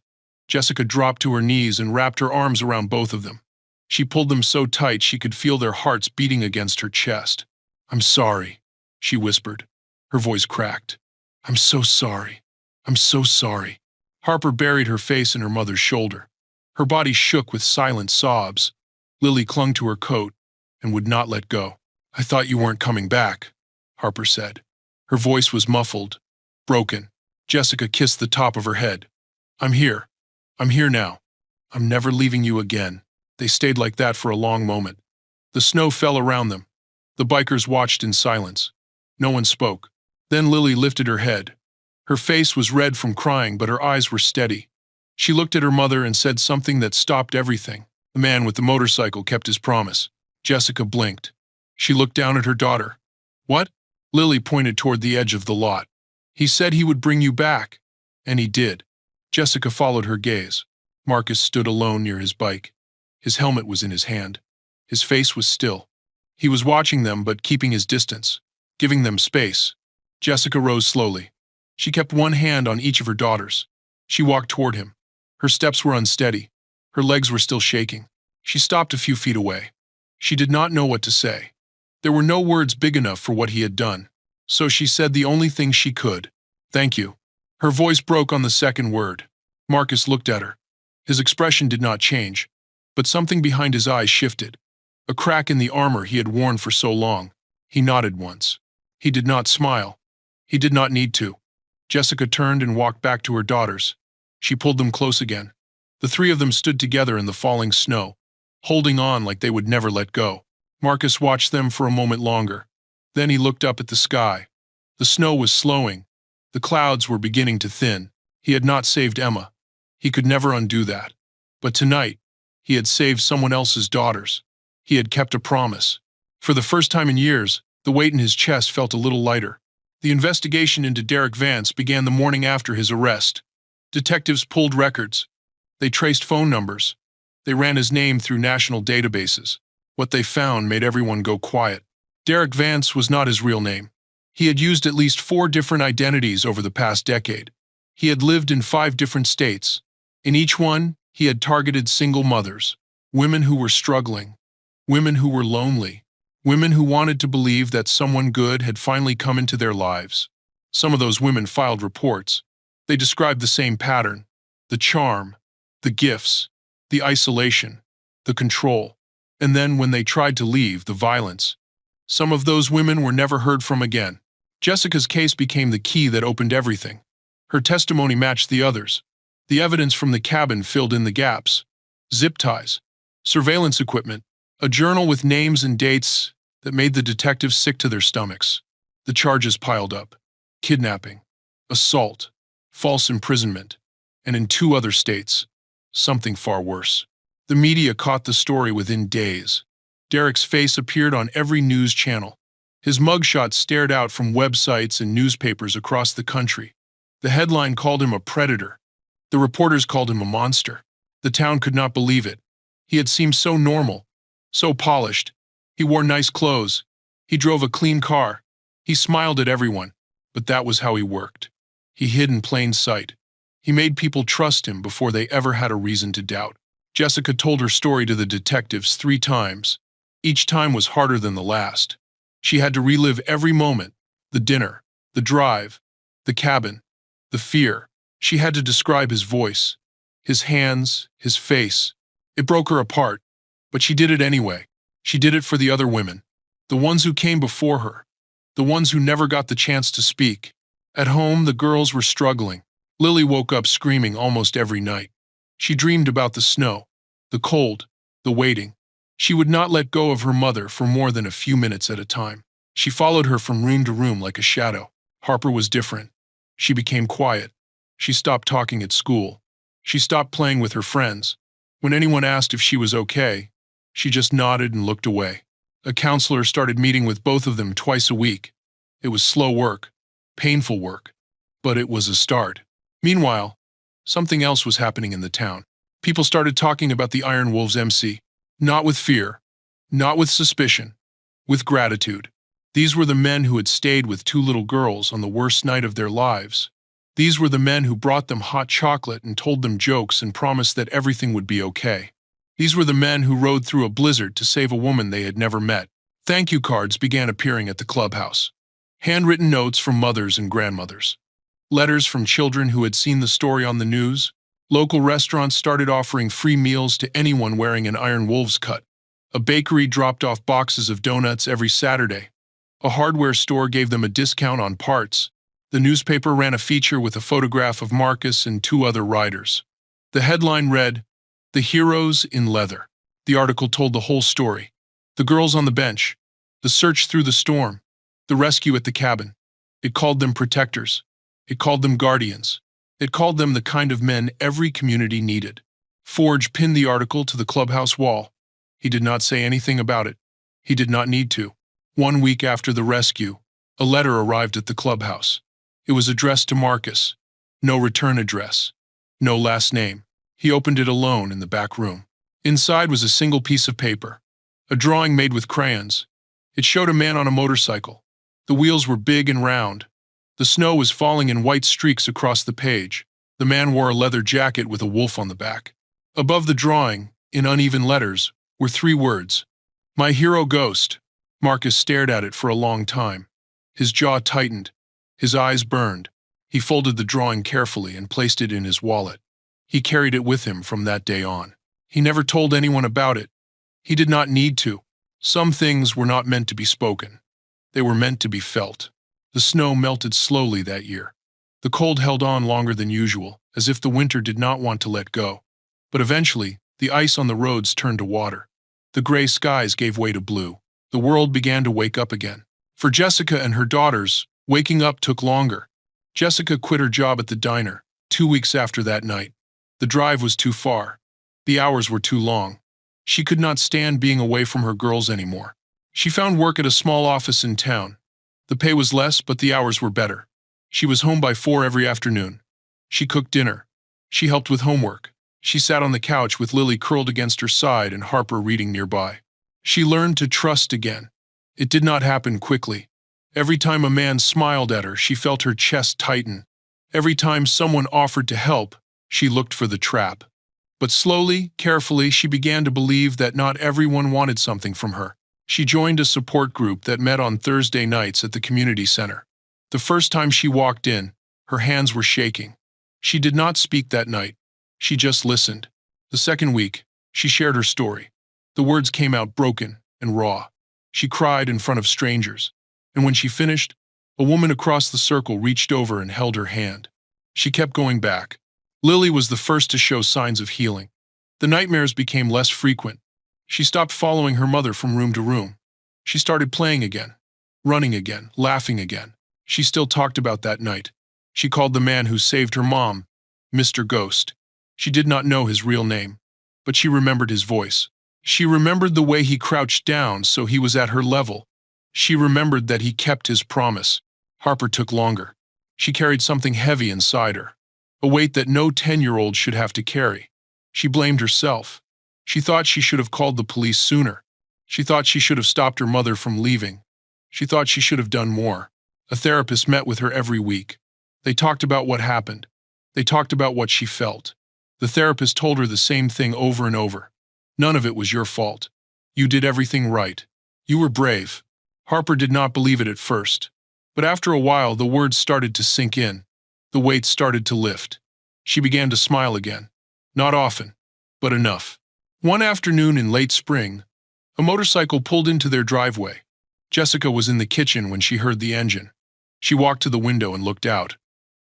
Jessica dropped to her knees and wrapped her arms around both of them. She pulled them so tight she could feel their hearts beating against her chest. I'm sorry, she whispered. Her voice cracked. I'm so sorry. I'm so sorry. Harper buried her face in her mother's shoulder. Her body shook with silent sobs. Lily clung to her coat and would not let go. I thought you weren't coming back, Harper said. Her voice was muffled, broken. Jessica kissed the top of her head. I'm here. I'm here now. I'm never leaving you again. They stayed like that for a long moment. The snow fell around them. The bikers watched in silence. No one spoke. Then Lily lifted her head. Her face was red from crying, but her eyes were steady. She looked at her mother and said something that stopped everything. The man with the motorcycle kept his promise. Jessica blinked. She looked down at her daughter. What? Lily pointed toward the edge of the lot. He said he would bring you back. And he did. Jessica followed her gaze. Marcus stood alone near his bike. His helmet was in his hand. His face was still. He was watching them but keeping his distance, giving them space. Jessica rose slowly. She kept one hand on each of her daughters. She walked toward him. Her steps were unsteady. Her legs were still shaking. She stopped a few feet away. She did not know what to say. There were no words big enough for what he had done. So she said the only thing she could. Thank you. Her voice broke on the second word. Marcus looked at her. His expression did not change. But something behind his eyes shifted. A crack in the armor he had worn for so long. He nodded once. He did not smile. He did not need to. Jessica turned and walked back to her daughters. She pulled them close again. The three of them stood together in the falling snow, holding on like they would never let go. Marcus watched them for a moment longer. Then he looked up at the sky. The snow was slowing. The clouds were beginning to thin. He had not saved Emma. He could never undo that. But tonight, he had saved someone else's daughters. He had kept a promise. For the first time in years, the weight in his chest felt a little lighter. The investigation into Derek Vance began the morning after his arrest. Detectives pulled records. They traced phone numbers. They ran his name through national databases. What they found made everyone go quiet. Derek Vance was not his real name. He had used at least 4 different identities over the past decade. He had lived in 5 different states. In each one, he had targeted single mothers, women who were struggling, women who were lonely, women who wanted to believe that someone good had finally come into their lives. Some of those women filed reports. They described the same pattern: the charm, the gifts, the isolation, the control, and then when they tried to leave, the violence. Some of those women were never heard from again. Jessica's case became the key that opened everything. Her testimony matched the others. The evidence from the cabin filled in the gaps: zip ties, surveillance equipment, a journal with names and dates that made the detectives sick to their stomachs. The charges piled up: kidnapping, assault, false imprisonment, and in 2 other states, something far worse. The media caught the story within days. Derek's face appeared on every news channel. His mugshot stared out from websites and newspapers across the country. The headline called him a predator. The reporters called him a monster. The town could not believe it. He had seemed so normal, so polished. He wore nice clothes. He drove a clean car. He smiled at everyone. But that was how he worked. He hid in plain sight. He made people trust him before they ever had a reason to doubt. Jessica told her story to the detectives 3 times. Each time was harder than the last. She had to relive every moment: the dinner, the drive, the cabin, the fear. She had to describe his voice, his hands, his face. It broke her apart, but she did it anyway. She did it for the other women, the ones who came before her, the ones who never got the chance to speak. At home, the girls were struggling. Lily woke up screaming almost every night. She dreamed about the snow, the cold, the waiting. She would not let go of her mother for more than a few minutes at a time. She followed her from room to room like a shadow. Harper was different. She became quiet. She stopped talking at school. She stopped playing with her friends. When anyone asked if she was okay, she just nodded and looked away. A counselor started meeting with both of them twice a week. It was slow work, painful work, but it was a start. Meanwhile, something else was happening in the town. People started talking about the Iron Wolves MC. Not with fear, not with suspicion, with gratitude. These were the men who had stayed with 2 little girls on the worst night of their lives. These were the men who brought them hot chocolate and told them jokes and promised that everything would be okay. These were the men who rode through a blizzard to save a woman they had never met. Thank you cards began appearing at the clubhouse. Handwritten notes from mothers and grandmothers. Letters from children who had seen the story on the news. Local restaurants started offering free meals to anyone wearing an Iron Wolves cut. A bakery dropped off boxes of donuts every Saturday. A hardware store gave them a discount on parts. The newspaper ran a feature with a photograph of Marcus and 2 other riders. The headline read, "The Heroes in Leather." The article told the whole story: the girls on the bench, the search through the storm, the rescue at the cabin. It called them protectors. It called them guardians. It called them the kind of men every community needed. Forge pinned the article to the clubhouse wall. He did not say anything about it. He did not need to. 1 week after the rescue, a letter arrived at the clubhouse. It was addressed to Marcus. No return address. No last name. He opened it alone in the back room. Inside was a single piece of paper. A drawing made with crayons. It showed a man on a motorcycle. The wheels were big and round. The snow was falling in white streaks across the page. The man wore a leather jacket with a wolf on the back. Above the drawing, in uneven letters, were 3 words: "My hero ghost." Marcus stared at it for a long time. His jaw tightened. His eyes burned. He folded the drawing carefully and placed it in his wallet. He carried it with him from that day on. He never told anyone about it. He did not need to. Some things were not meant to be spoken. They were meant to be felt. The snow melted slowly that year. The cold held on longer than usual, as if the winter did not want to let go. But eventually, the ice on the roads turned to water. The gray skies gave way to blue. The world began to wake up again. For Jessica and her daughters, waking up took longer. Jessica quit her job at the diner 2 weeks after that night. The drive was too far. The hours were too long. She could not stand being away from her girls anymore. She found work at a small office in town. The pay was less, but the hours were better. She was home by 4 every afternoon. She cooked dinner. She helped with homework. She sat on the couch with Lily curled against her side and Harper reading nearby. She learned to trust again. It did not happen quickly. Every time a man smiled at her, she felt her chest tighten. Every time someone offered to help, she looked for the trap. But slowly, carefully, she began to believe that not everyone wanted something from her. She joined a support group that met on Thursday nights at the community center. The first time she walked in, her hands were shaking. She did not speak that night. She just listened. The second week, she shared her story. The words came out broken and raw. She cried in front of strangers. And when she finished, a woman across the circle reached over and held her hand. She kept going back. Lily was the first to show signs of healing. The nightmares became less frequent. She stopped following her mother from room to room. She started playing again, running again, laughing again. She still talked about that night. She called the man who saved her mom Mr. Ghost. She did not know his real name, but she remembered his voice. She remembered the way he crouched down so he was at her level. She remembered that he kept his promise. Harper took longer. She carried something heavy inside her, a weight that no 10-year-old should have to carry. She blamed herself. She thought she should have called the police sooner. She thought she should have stopped her mother from leaving. She thought she should have done more. A therapist met with her every week. They talked about what happened. They talked about what she felt. The therapist told her the same thing over and over. None of it was your fault. You did everything right. You were brave. Harper did not believe it at first. But after a while, the words started to sink in. The weight started to lift. She began to smile again. Not often, but enough. One afternoon in late spring, a motorcycle pulled into their driveway. Jessica was in the kitchen when she heard the engine. She walked to the window and looked out.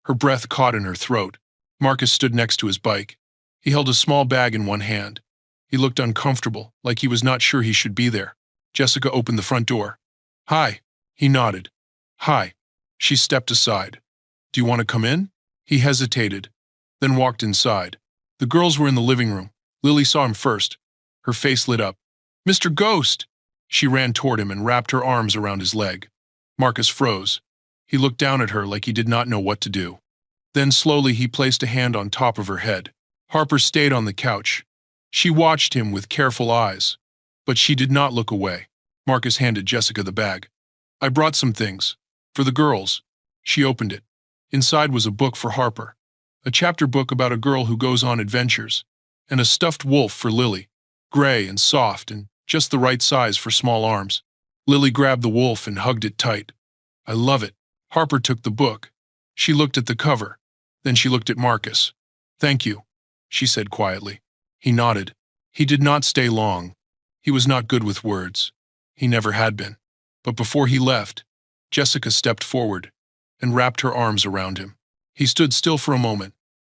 Her breath caught in her throat. Marcus stood next to his bike. He held a small bag in one hand. He looked uncomfortable, like he was not sure he should be there. Jessica opened the front door. "Hi." He nodded. "Hi." She stepped aside. "Do you want to come in?" He hesitated, then walked inside. The girls were in the living room. Lily saw him first. Her face lit up. "Mr. Ghost!" She ran toward him and wrapped her arms around his leg. Marcus froze. He looked down at her like he did not know what to do. Then slowly he placed a hand on top of her head. Harper stayed on the couch. She watched him with careful eyes, but she did not look away. Marcus handed Jessica the bag. "I brought some things. For the girls." She opened it. Inside was a book for Harper. A chapter book about a girl who goes on adventures. And a stuffed wolf for Lily. Gray and soft and just the right size for small arms. Lily grabbed the wolf and hugged it tight. "I love it." Harper took the book. She looked at the cover. Then she looked at Marcus. "Thank you," she said quietly. He nodded. He did not stay long. He was not good with words. He never had been. But before he left, Jessica stepped forward and wrapped her arms around him. He stood still for a moment.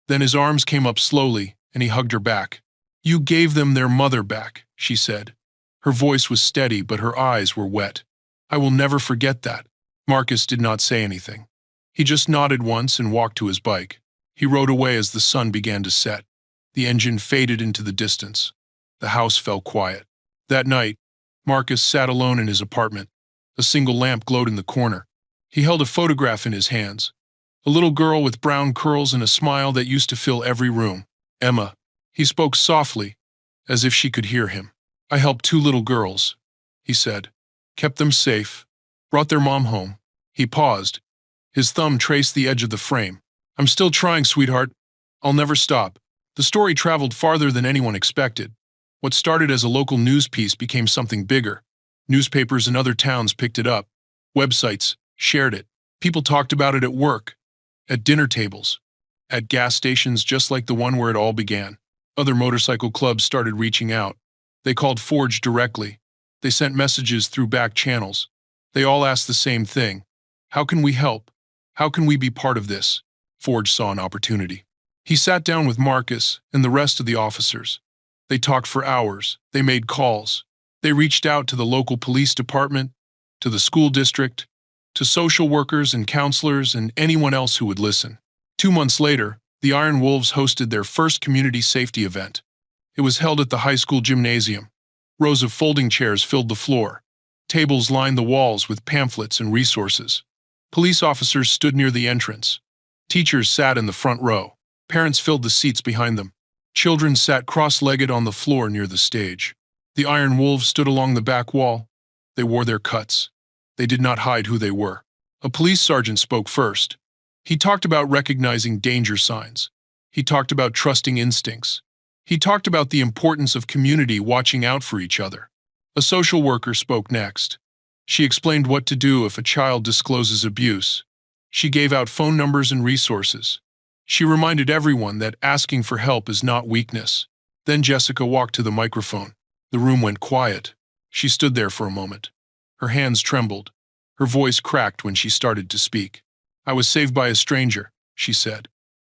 Then his arms came up slowly, and he hugged her back. "You gave them their mother back," she said. Her voice was steady, but her eyes were wet. "I will never forget that." Marcus did not say anything. He just nodded once and walked to his bike. He rode away as the sun began to set. The engine faded into the distance. The house fell quiet. That night, Marcus sat alone in his apartment. A single lamp glowed in the corner. He held a photograph in his hands. A little girl with brown curls and a smile that used to fill every room. "Emma." He spoke softly, as if she could hear him. "I helped 2 little girls," he said. "Kept them safe. Brought their mom home." He paused. His thumb traced the edge of the frame. "I'm still trying, sweetheart. I'll never stop." The story traveled farther than anyone expected. What started as a local news piece became something bigger. Newspapers in other towns picked it up. Websites shared it. People talked about it at work, at dinner tables, at gas stations just like the one where it all began. Other motorcycle clubs started reaching out. They called Forge directly. They sent messages through back channels. They all asked the same thing. "How can we help? How can we be part of this?" Forge saw an opportunity. He sat down with Marcus and the rest of the officers. They talked for hours. They made calls. They reached out to the local police department, to the school district, to social workers and counselors and anyone else who would listen. 2 months later, the Iron Wolves hosted their first community safety event. It was held at the high school gymnasium. Rows of folding chairs filled the floor. Tables lined the walls with pamphlets and resources. Police officers stood near the entrance. Teachers sat in the front row. Parents filled the seats behind them. Children sat cross-legged on the floor near the stage. The Iron Wolves stood along the back wall. They wore their cuts. They did not hide who they were. A police sergeant spoke first. He talked about recognizing danger signs. He talked about trusting instincts. He talked about the importance of community watching out for each other. A social worker spoke next. She explained what to do if a child discloses abuse. She gave out phone numbers and resources. She reminded everyone that asking for help is not weakness. Then Jessica walked to the microphone. The room went quiet. She stood there for a moment. Her hands trembled. Her voice cracked when she started to speak. "I was saved by a stranger," she said.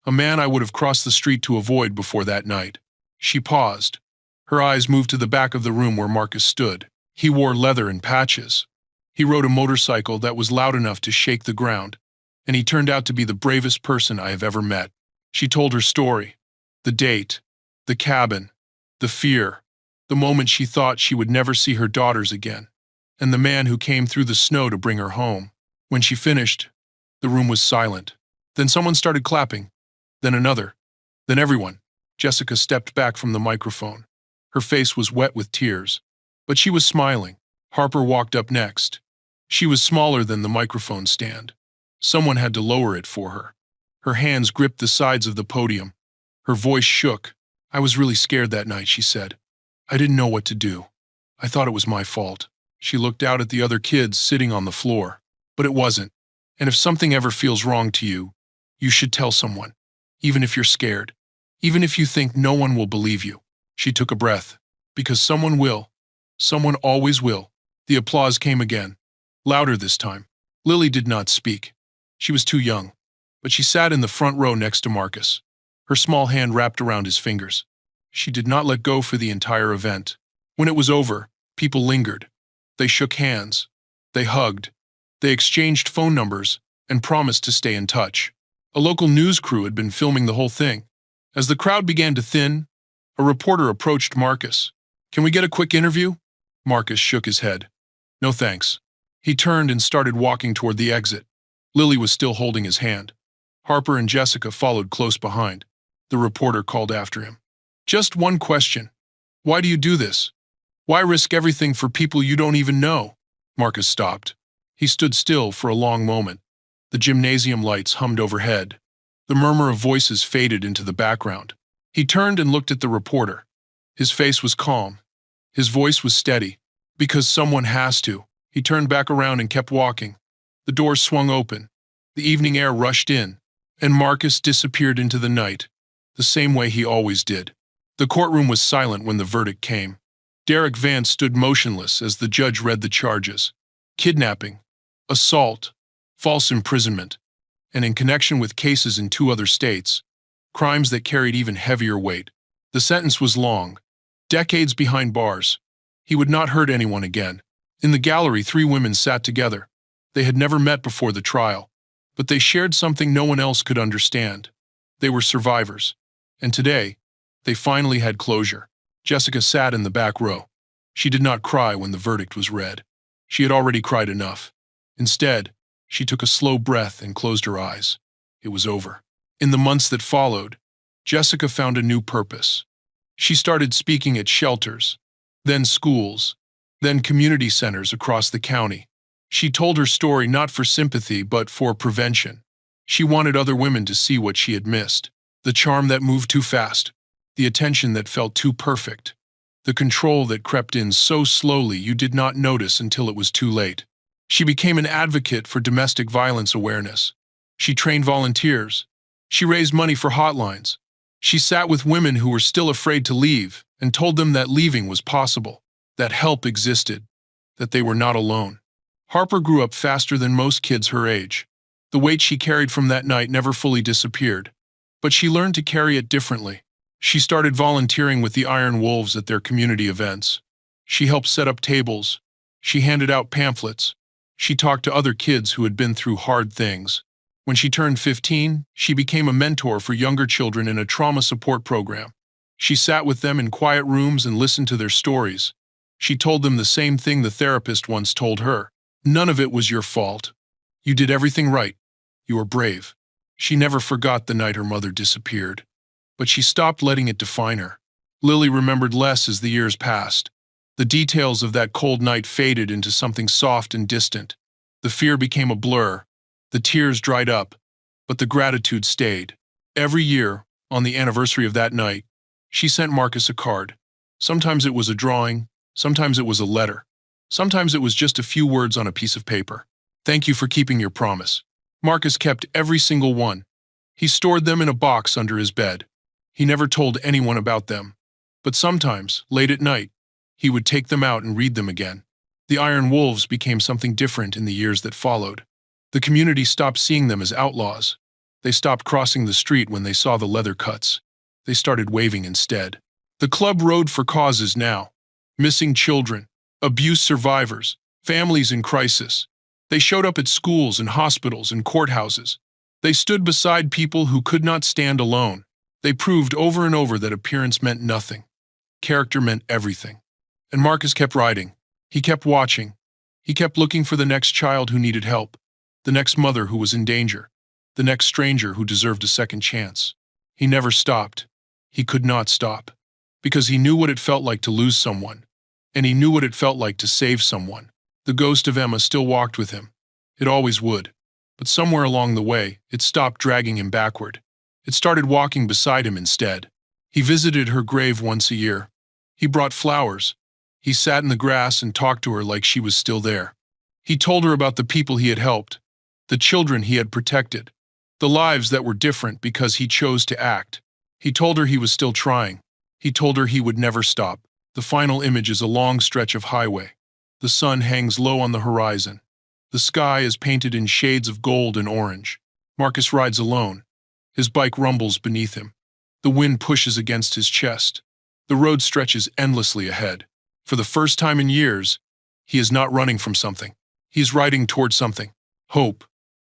"A man I would have crossed the street to avoid before that night." She paused. Her eyes moved to the back of the room where Marcus stood. He wore leather and patches. He rode a motorcycle that was loud enough to shake the ground, and he turned out to be the bravest person I have ever met. She told her story. The date, the cabin, the fear, the moment she thought she would never see her daughters again, and the man who came through the snow to bring her home. When she finished, the room was silent. Then someone started clapping. Then another. Then everyone. Jessica stepped back from the microphone. Her face was wet with tears, but she was smiling. Harper walked up next. She was smaller than the microphone stand. Someone had to lower it for her. Her hands gripped the sides of the podium. Her voice shook. "I was really scared that night," she said. "I didn't know what to do. I thought it was my fault." She looked out at the other kids sitting on the floor. But it wasn't. And if something ever feels wrong to you, you should tell someone. Even if you're scared. Even if you think no one will believe you. She took a breath. Because someone will. Someone always will. The applause came again. Louder this time. Lily did not speak. She was too young. But she sat in the front row next to Marcus. Her small hand wrapped around his fingers. She did not let go for the entire event. When it was over, people lingered. They shook hands. They hugged. They exchanged phone numbers and promised to stay in touch. A local news crew had been filming the whole thing. As the crowd began to thin, a reporter approached Marcus. "Can we get a quick interview?" Marcus shook his head. "No thanks." He turned and started walking toward the exit. Lily was still holding his hand. Harper and Jessica followed close behind. The reporter called after him. "Just one question. Why do you do this? Why risk everything for people you don't even know?" Marcus stopped. He stood still for a long moment. The gymnasium lights hummed overhead. The murmur of voices faded into the background. He turned and looked at the reporter. His face was calm. His voice was steady. "Because someone has to." He turned back around and kept walking. The doors swung open. The evening air rushed in, and Marcus disappeared into the night, the same way he always did. The courtroom was silent when the verdict came. Derek Vance stood motionless as the judge read the charges. Kidnapping, assault, false imprisonment, and in connection with cases in 2 other states, crimes that carried even heavier weight. The sentence was long. Decades behind bars. He would not hurt anyone again. In the gallery, 3 women sat together. They had never met before the trial, but they shared something no one else could understand. They were survivors. And today, they finally had closure. Jessica sat in the back row. She did not cry when the verdict was read. She had already cried enough. Instead, she took a slow breath and closed her eyes. It was over. In the months that followed, Jessica found a new purpose. She started speaking at shelters, then schools, then community centers across the county. She told her story not for sympathy but for prevention. She wanted other women to see what she had missed. The charm that moved too fast. The attention that felt too perfect. The control that crept in so slowly you did not notice until it was too late. She became an advocate for domestic violence awareness. She trained volunteers. She raised money for hotlines. She sat with women who were still afraid to leave and told them that leaving was possible, that help existed, that they were not alone. Harper grew up faster than most kids her age. The weight she carried from that night never fully disappeared, but she learned to carry it differently. She started volunteering with the Iron Wolves at their community events. She helped set up tables. She handed out pamphlets. She talked to other kids who had been through hard things. When she turned 15, she became a mentor for younger children in a trauma support program. She sat with them in quiet rooms and listened to their stories. She told them the same thing the therapist once told her. None of it was your fault. You did everything right. You were brave. She never forgot the night her mother disappeared. But she stopped letting it define her. Lily remembered less as the years passed. The details of that cold night faded into something soft and distant. The fear became a blur. The tears dried up, but the gratitude stayed. Every year, on the anniversary of that night, she sent Marcus a card. Sometimes it was a drawing, sometimes it was a letter, sometimes it was just a few words on a piece of paper. Thank you for keeping your promise. Marcus kept every single one. He stored them in a box under his bed. He never told anyone about them. But sometimes, late at night, he would take them out and read them again. The Iron Wolves became something different in the years that followed. The community stopped seeing them as outlaws. They stopped crossing the street when they saw the leather cuts. They started waving instead. The club rode for causes now. Missing children, abuse survivors, families in crisis. They showed up at schools and hospitals and courthouses. They stood beside people who could not stand alone. They proved over and over that appearance meant nothing. Character meant everything. And Marcus kept riding. He kept watching. He kept looking for the next child who needed help, the next mother who was in danger, the next stranger who deserved a second chance. He never stopped. He could not stop. Because he knew what it felt like to lose someone. And he knew what it felt like to save someone. The ghost of Emma still walked with him. It always would. But somewhere along the way, it stopped dragging him backward. It started walking beside him instead. He visited her grave once a year. He brought flowers. He sat in the grass and talked to her like she was still there. He told her about the people he had helped, the children he had protected, the lives that were different because he chose to act. He told her he was still trying. He told her he would never stop. The final image is a long stretch of highway. The sun hangs low on the horizon. The sky is painted in shades of gold and orange. Marcus rides alone. His bike rumbles beneath him. The wind pushes against his chest. The road stretches endlessly ahead. For the first time in years, he is not running from something. He is riding toward something. Hope,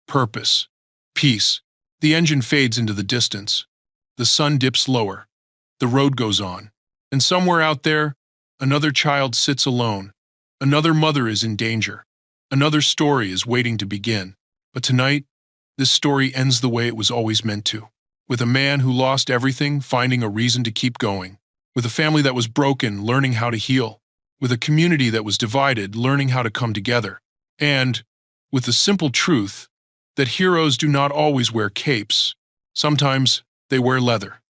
purpose, peace. The engine fades into the distance. The sun dips lower. The road goes on. And somewhere out there, another child sits alone. Another mother is in danger. Another story is waiting to begin. But tonight, this story ends the way it was always meant to. With a man who lost everything, finding a reason to keep going. With a family that was broken, learning how to heal. With a community that was divided, learning how to come together. And with the simple truth that heroes do not always wear capes. Sometimes they wear leather.